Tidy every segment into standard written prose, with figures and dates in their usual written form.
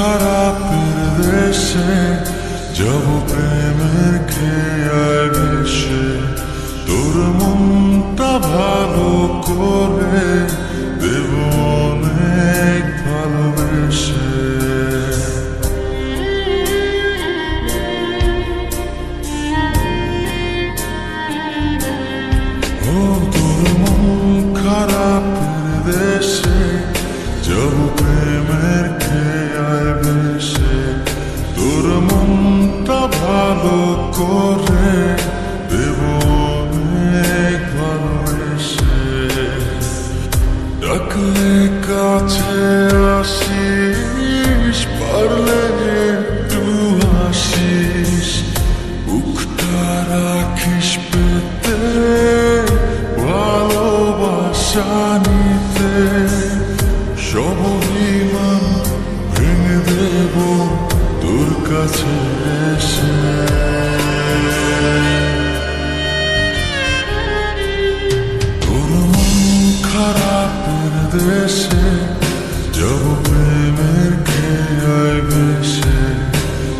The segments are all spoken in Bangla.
খারাপের দেশে যাব প্রেমের খেয়ায় ভেসে, তোর মনটা ভালো করে দেব অনেক ভালোবেসে। ও তোর মন খারাপের দেশে যাব প্রেমের খেয়ায় ভেসে, তোর মনটা ভালো করে দেব অনেক ভালোবেসে। ডাকলে কাছে আসিস, পারলে একটু হাসিস, বুকটা রাখিস পেতে ভালোবাসা নিতে। সব অভিমান ভেঙে দেব তোর কাছে এসে। তোর মন খারাপের দেশে যাব প্রেমের খেয়ায় ভেসে,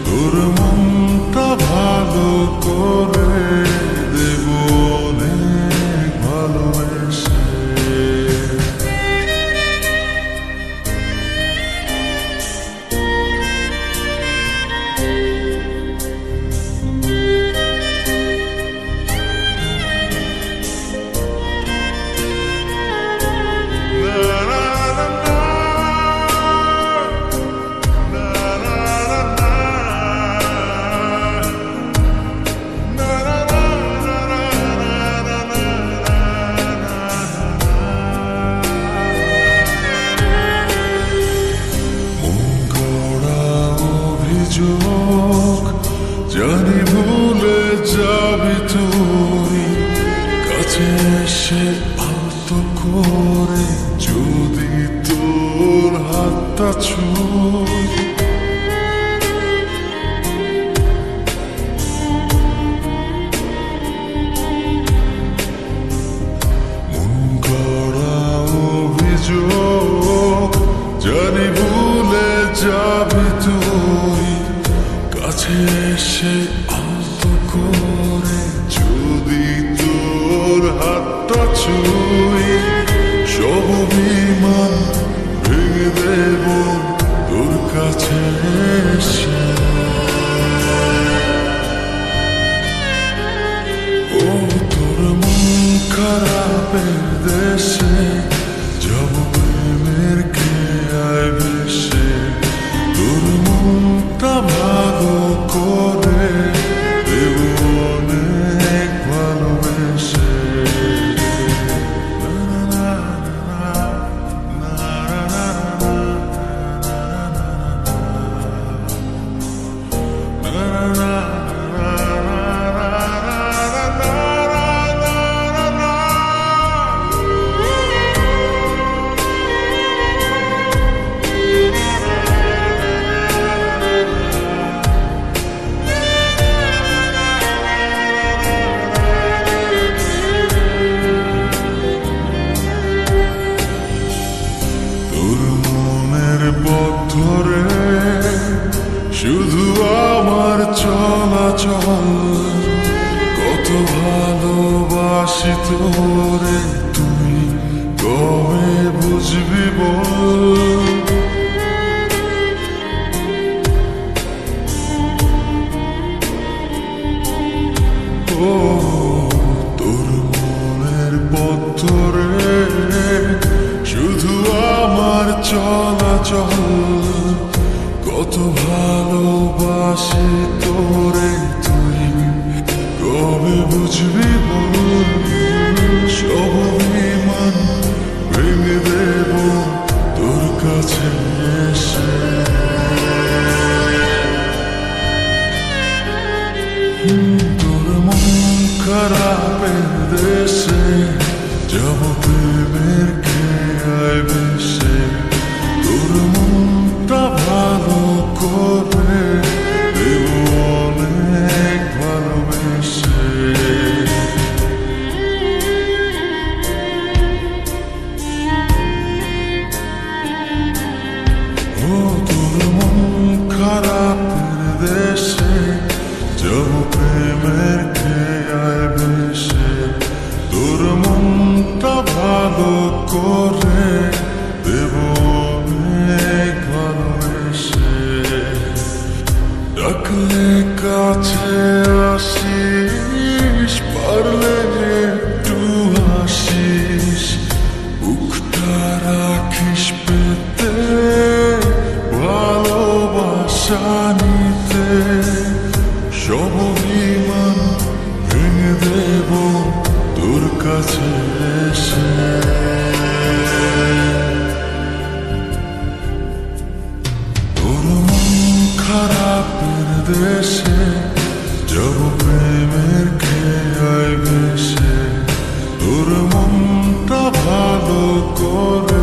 তোর মনটা ভালো করে দেব অনেক ভালোবেসে। জানি ভুলে যাবি তুই, কাছে এসে আলতো করে যদি তোর হাতটা ছুঁই। মন গড়া অভিযোগ, জানি ভুলে যাবি তুই, কাছে এসে আলতো করে যদি তোর হাতটা ছুঁই। সব অভিমান ভেঙে দেব তোর কাছে এসে। ও তোর মন খারাপের দেশে যাব প্রেমের খেয়ায় ভেসে, তোর মনটা ভালো করে দেব অনেক ভালোবেসে। ধরে শুধু আমার চলাচল, কত ভালোবাসি তোরে তুই কবে বুঝবি বল। ও তোর মনের পথ ধরে শুধু আমার চলাচল, কত ভালোবাসি তোরে তুই কবে বুঝবি বল। সব অভিমান ভেঙে দেব তোর করে দেব অনেক ভালোবেসে। ডাকলে কাছে আসিস, পারলে একটু হাসিস, বুকটা রাখিস পেতে, ভালোবাসা নিতে। সব অভিমান ভেঙে দেব তোর কাছে এসে। তোর মন খারাপের দেশে যাব প্রেমের খেয়ায় ভেসে। তোর মনটা ভালো করে